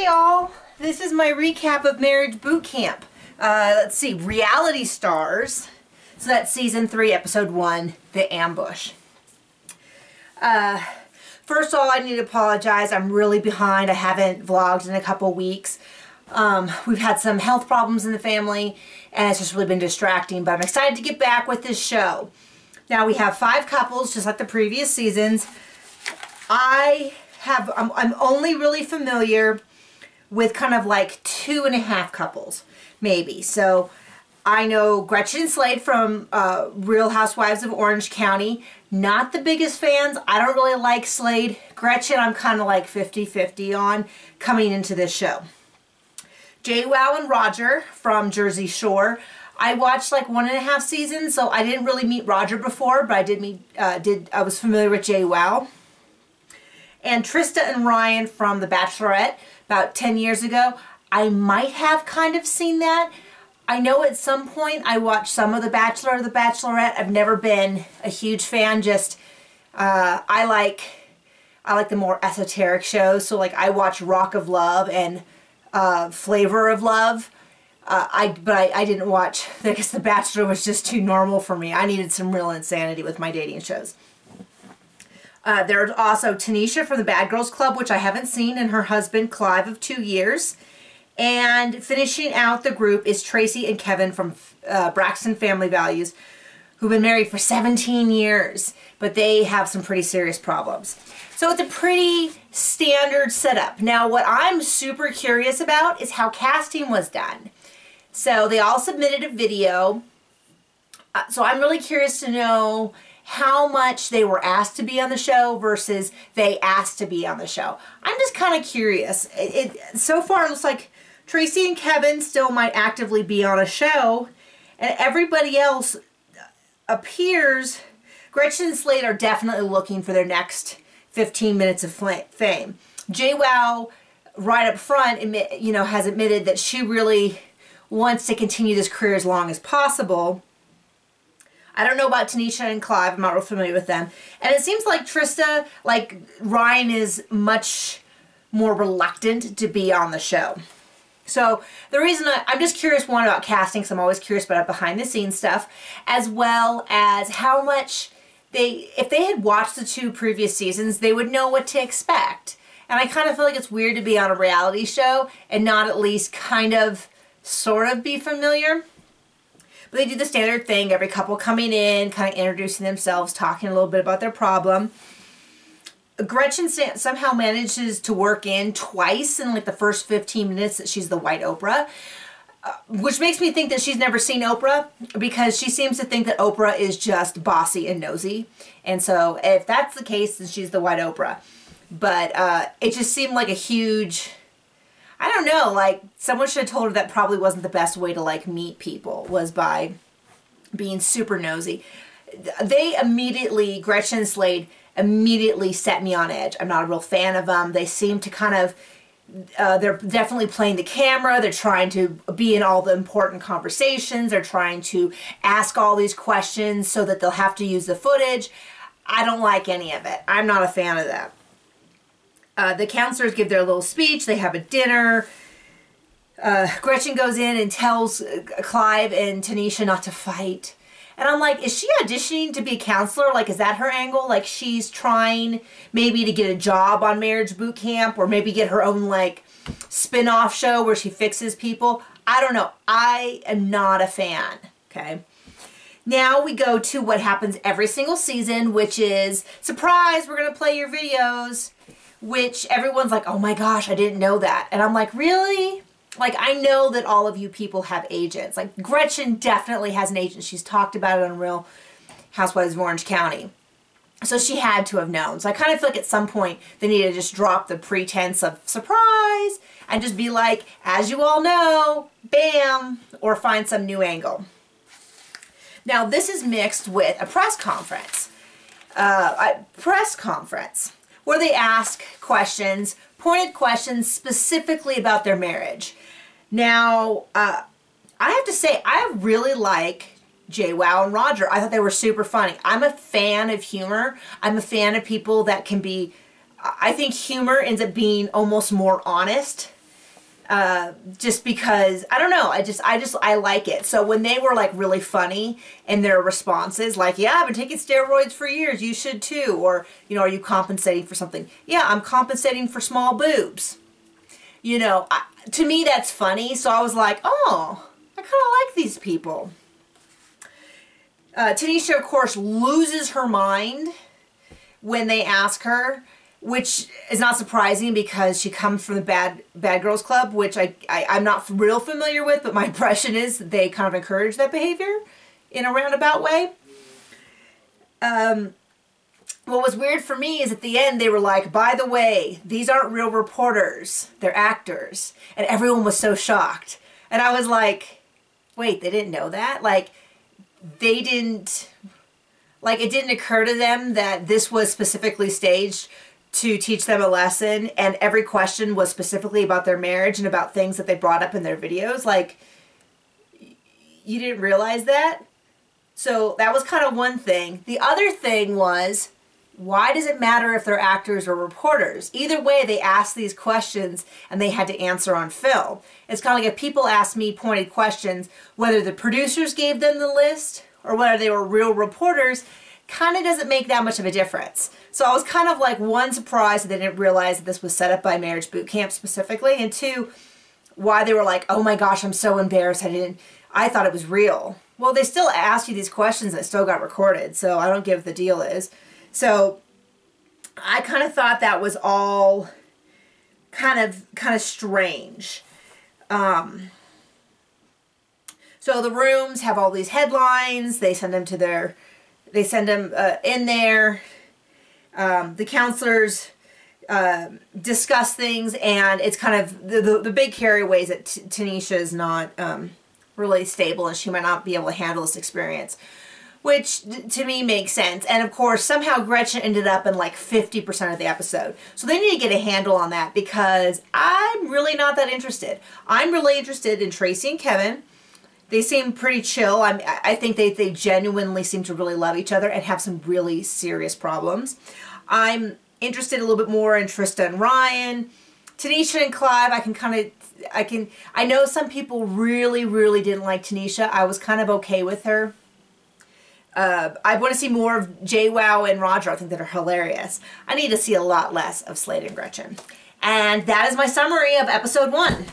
Hi y'all, this is my recap of Marriage Boot Camp. Let's see, Reality Stars. So that's season 3, episode 1, The Ambush. First of all, I need to apologize. I'm really behind. I haven't vlogged in a couple weeks. We've had some health problems in the family and it's just really been distracting, but I'm excited to get back with this show. Now we have 5 couples, just like the previous seasons. I'm only really familiar with kind of like 2.5 couples, maybe. So I know Gretchen and Slade from Real Housewives of Orange County. Not the biggest fans. I don't really like Slade. Gretchen, I'm kind of like 50-50 on coming into this show. JWoww and Roger from Jersey Shore. I watched like 1.5 seasons, so I didn't really meet Roger before, but I was familiar with JWoww. And Trista and Ryan from The Bachelorette about 10 years ago. I might have kind of seen that. I know at some point I watched some of The Bachelor or The Bachelorette. I've never been a huge fan. Just I like the more esoteric shows. So like I watch Rock of Love and Flavor of Love. But I didn't watch. I guess The Bachelor was just too normal for me. I needed some real insanity with my dating shows. There's also Tanisha from the Bad Girls Club, which I haven't seen, and her husband Clive of 2 years. And finishing out the group is Tracy and Kevin from Braxton Family Values, who've been married for 17 years, but they have some pretty serious problems. So it's a pretty standard setup. Now what I'm super curious about is how casting was done. So they all submitted a video. So I'm really curious to know how much they were asked to be on the show versus they asked to be on the show. I'm just kind of curious. So far it looks like Tracy and Kevin still might actively be on a show, and everybody else appears. Gretchen and Slade are definitely looking for their next 15 minutes of fame. JWoww, right up front, has admitted that she really wants to continue this career as long as possible. I don't know about Tanisha and Clive. I'm not real familiar with them. And it seems like Trista, like Ryan, is much more reluctant to be on the show. So the reason I'm just curious, one, about casting, because I'm always curious about behind the scenes stuff, as well as how much if they had watched the 2 previous seasons, they would know what to expect. And I kind of feel like it's weird to be on a reality show and not at least kind of, sort of be familiar. But they do the standard thing, every couple coming in, kind of introducing themselves, talking a little bit about their problem. Gretchen somehow manages to work in twice in like the first 15 minutes that she's the white Oprah, which makes me think that she's never seen Oprah, because she seems to think that Oprah is just bossy and nosy. And so if that's the case, then she's the white Oprah. But it just seemed like a huge, I don't know, like someone should have told her that probably wasn't the best way to like meet people, was by being super nosy. They immediately, Gretchen and Slade, immediately set me on edge. I'm not a real fan of them. They seem to kind of, they're definitely playing the camera. They're trying to be in all the important conversations. They're trying to ask all these questions so that they'll have to use the footage. I don't like any of it. I'm not a fan of that. The counselors give their little speech. They have a dinner. Gretchen goes in and tells Clive and Tanisha not to fight. And I'm like, is she auditioning to be a counselor? Like, is that her angle? Like, she's trying maybe to get a job on Marriage Boot Camp, or maybe get her own, like, spin-off show where she fixes people. I don't know. I am not a fan, okay? Now we go to what happens every single season, which is, surprise, we're going to play your videos, which everyone's like, oh my gosh, I didn't know that. And I'm like, really? Like, I know that all of you people have agents. Like, Gretchen definitely has an agent. She's talked about it on Real Housewives of Orange County. So she had to have known. So I kind of feel like at some point they need to just drop the pretense of surprise and just be like, as you all know, bam, or find some new angle. Now, this is mixed with a press conference. Where they ask questions, pointed questions specifically about their marriage. Now, I have to say, I really like JWoww and Roger. I thought they were super funny. I'm a fan of humor. I'm a fan of people that can be, I think humor ends up being almost more honest Just because, I don't know, I like it. So when they were like really funny in their responses, like, yeah, I've been taking steroids for years, you should too. Or, you know, are you compensating for something? Yeah, I'm compensating for small boobs. You know, to me that's funny. So I was like, oh, I kind of like these people. Tanisha, of course, loses her mind when they ask her, which is not surprising because she comes from the Bad Girls Club, which I'm not real familiar with, but my impression is they kind of encourage that behavior in a roundabout way. What was weird for me is at the end they were like, by the way, these aren't real reporters, they're actors. And everyone was so shocked. And I was like, wait, they didn't know that? Like, they didn't, like, it didn't occur to them that this was specifically staged to teach them a lesson, and every question was specifically about their marriage and about things that they brought up in their videos. Like, you didn't realize that? So that was kind of one thing. The other thing was, why does it matter if they're actors or reporters? Either way, they asked these questions and they had to answer on film. It's kind of like if people asked me pointed questions, whether the producers gave them the list or whether they were real reporters, kind of doesn't make that much of a difference. So I was kind of like, one, surprised that they didn't realize that this was set up by Marriage Boot Camp specifically, and two, why they were like, oh my gosh, I'm so embarrassed, I thought it was real. Well, they still asked you these questions that still got recorded, so I don't give the deal is. So I kind of thought that was all kind of strange. So the rooms have all these headlines. They send them to their, in there. The counselors discuss things, and it's kind of the big carryways that Tanisha is not really stable, and she might not be able to handle this experience, which to me makes sense. And of course, somehow Gretchen ended up in like 50% of the episode. So they need to get a handle on that, because I'm really not that interested. I'm really interested in Tracy and Kevin. They seem pretty chill. I think they genuinely seem to really love each other and have some really serious problems. I'm interested a little bit more in Trista and Ryan. Tanisha and Clive, I know some people really, really didn't like Tanisha. I was kind of okay with her. I want to see more of JWoww and Roger. I think that are hilarious. I need to see a lot less of Slade and Gretchen. And that is my summary of episode 1.